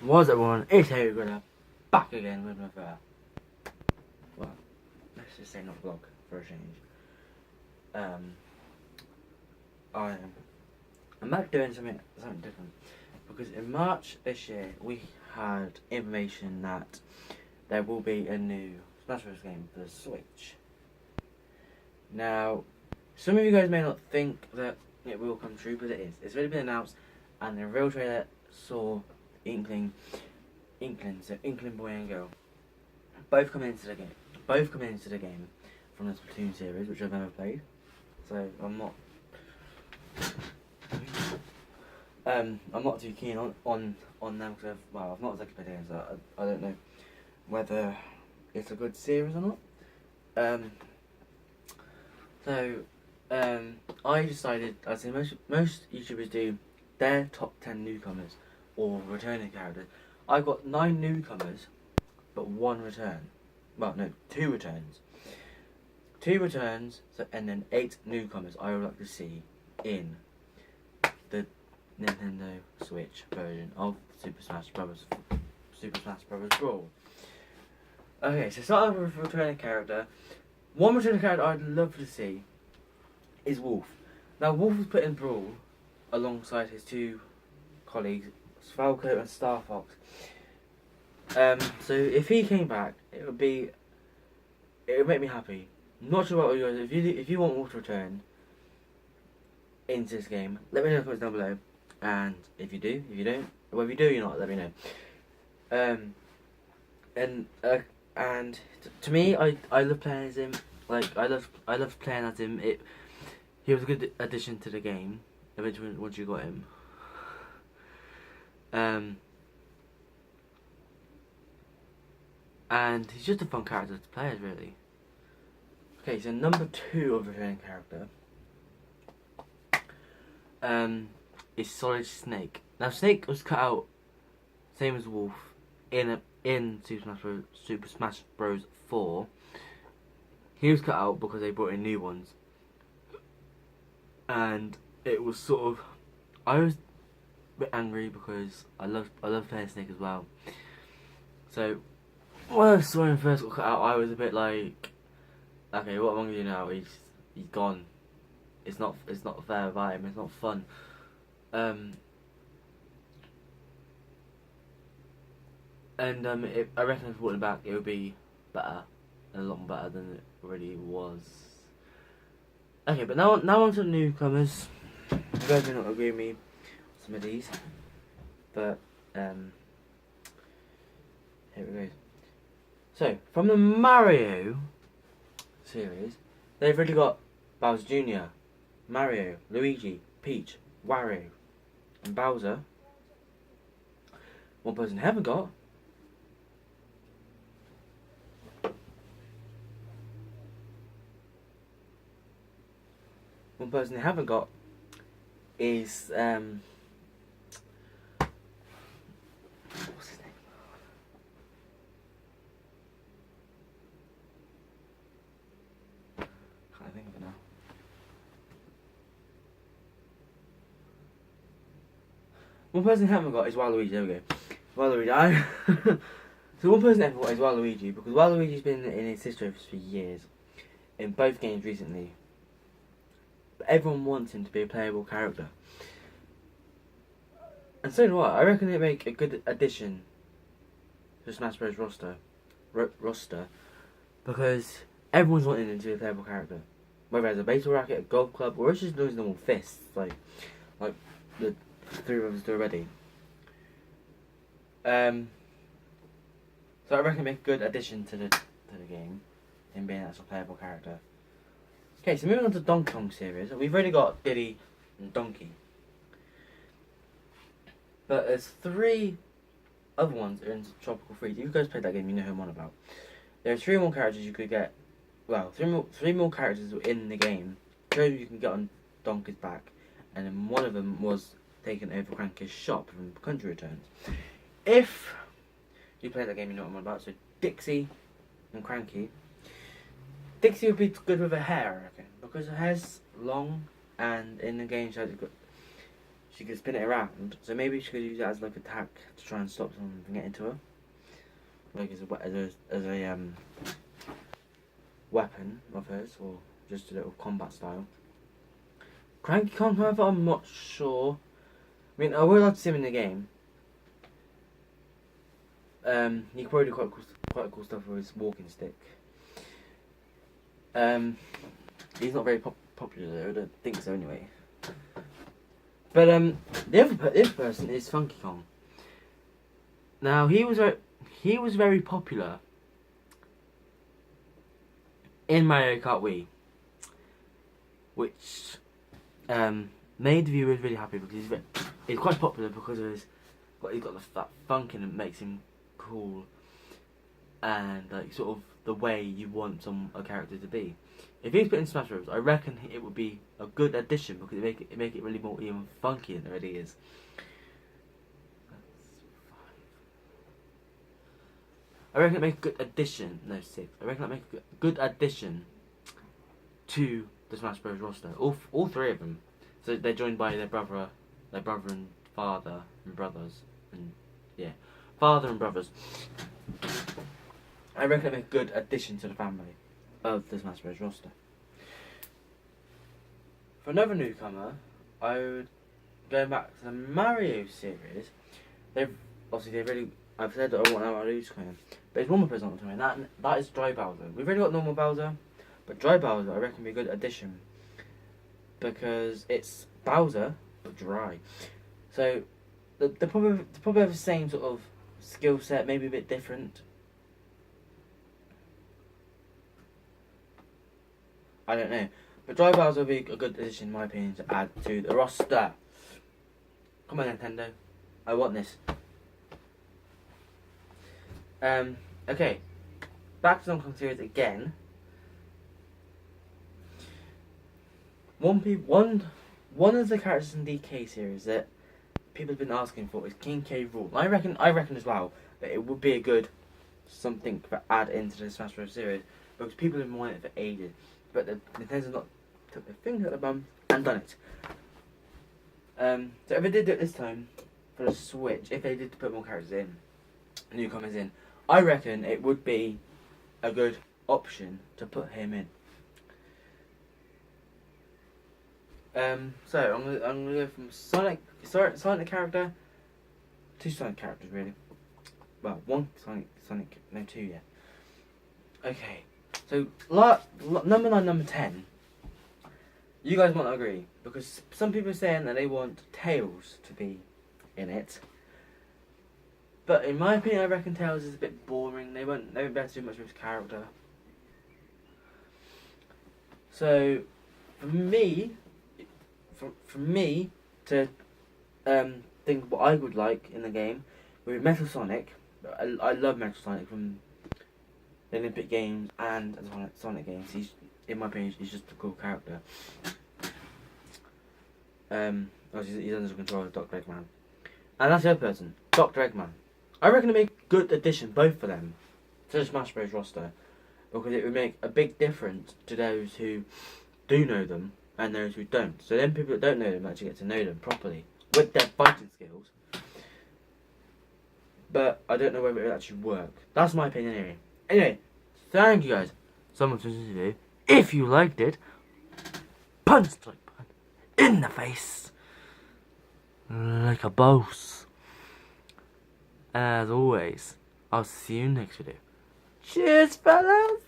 Was everyone? It's Harry Griller, back again with another, well, let's just say not vlog for a change. I'm back doing something different, because in March this year we had information that there will be a new Smash Bros game for the Switch. Now, some of you guys may not think that it will come true, but it is. It's already been announced, and the real trailer saw Inkling Boy and Girl both come into the game from the Splatoon series, which I've never played, so I'm not too keen on them, because I've not exactly played games, so I don't know whether it's a good series or not. I decided, as most YouTubers do, their top 10 newcomers or returning characters. I've got 9 newcomers, but 1 return. Well, no, 2 returns. 2 returns, and then 8 newcomers I would like to see in the Nintendo Switch version of Super Smash Bros. Brawl. Okay, so starting with a returning character. One returning character I'd love to see is Wolf. Now, Wolf was put in Brawl alongside his 2 colleagues, Falco and Star Fox. So if he came back, it would make me happy. I'm not sure about you guys. If you want Wolf to return into this game, let me know in the comments down below. And if you do, if you don't, well, if you do, you're not, let me know. And to me, I love playing as him. Like, I love playing as him. He was a good addition to the game. Eventually, once you got him. And he's just a fun character to play as, really. Okay, so number 2 of returning character is Solid Snake. Now, Snake was cut out, same as Wolf, in Super Smash Bros. 4. He was cut out because they brought in new ones, and it was sort of, I was a bit angry because I love playing Snake as well. So when I saw him first got cut out, I was a bit like, okay, what am I gonna do now? He's gone. It's not fair about him. It's not fun. I reckon if we brought him back, it would be better, a lot better than it already was. Okay, but now on to the newcomers. You guys may not agree with me on some of these, but here we go. So, from the Mario series, they've already got Bowser Jr., Mario, Luigi, Peach, Wario, and Bowser. One person they haven't got is what's his name? Can't think of it now. One person they haven't got is Waluigi. There we go. Waluigi. So one person they haven't got is Waluigi, because Waluigi's been in existence for years, in both games recently. But everyone wants him to be a playable character, and so do I. I reckon they make a good addition to Smash Bros. roster, because everyone's wanting him to be a playable character, whether it's a baseball racket, a golf club, or it's just those normal fists, like the 3 of us do already. So I reckon make a good addition to the game, in being an actual playable character. Okay, so moving on to Donkey Kong series, we've already got Diddy and Donkey, but there's 3 other ones that are in Tropical Freeze. If you guys played that game, you know who I'm on about. There are 3 more characters you could get. Well, 3 more characters in the game. 2 you can get on Donkey's back, and then one of them was taken over Cranky's shop from Country Returns. If you play that game, you know what I'm on about. So Dixie and Cranky. Dixie would be good with her hair, I reckon, because her hair's long, and in the game she could spin it around. So maybe she could use it as like attack to try and stop someone from getting to her, like as a weapon of hers, or just a little combat style. Cranky Kong, however, I'm not sure. I mean, I would like to see him in the game. He could probably do quite cool stuff with his walking stick. He's not very popular though, I don't think so anyway. But the other person is Funky Kong. Now he was very popular in Mario Kart Wii, which made the viewers really happy because he's quite popular because of he's got that funk and it makes him cool, and like sort of the way you want a character to be. If he's put in Smash Bros, I reckon it would be a good addition because it make it really more even funky than it already is. I reckon it make a good addition. No, 6. I reckon it make a good addition to the Smash Bros roster. All three of them. So they're joined by their brother and father and brothers, and yeah, father and brothers. I reckon it make a good addition to the family of the Smash Bros roster. For another newcomer, I would go back to the Mario series. I've said that I want Mario to come in, but there's one more person I want to come in. That is Dry Bowser. We've already got normal Bowser, but Dry Bowser I reckon would be a good addition because it's Bowser but dry. So they probably have the same sort of skill set, maybe a bit different. I don't know. But Dry Bowser would be a good addition, in my opinion, to add to the roster. Come on, Nintendo. I want this. Okay. Back to Donkey Kong series again. One of the characters in DK series that people have been asking for is King K. Rool. I reckon as well that it would be a good something to add into the Smash Bros series because people have been wanting it for ages. But the Nintendo's not took their finger at the bum and done it. So if they did do it this time for the Switch, if they did put more characters in, newcomers in, I reckon it would be a good option to put him in. So I'm gonna go from Sonic character, 2 Sonic characters really. Well, 1 Sonic, no 2 yet. Okay. So, number 9, number 10, you guys might not agree, because some people are saying that they want Tails to be in it. But in my opinion, I reckon Tails is a bit boring. They won't be able to do much with his character. So, for me to think what I would like in the game, with Metal Sonic, I love Metal Sonic from the Olympic Games and the Sonic games. In my opinion, he's just a cool character. Obviously he's under the control of Dr. Eggman. And that's the other person, Dr. Eggman. I reckon it'd make a good addition, both of them, to the Smash Bros roster. Because it would make a big difference to those who do know them and those who don't. So then people that don't know them actually get to know them properly, with their fighting skills. But I don't know whether it would actually work. That's my opinion anyway. Anyway, thank you guys so much for this video. If you liked it, punch the like button in the face like a boss. And as always, I'll see you next video. Cheers, fellas!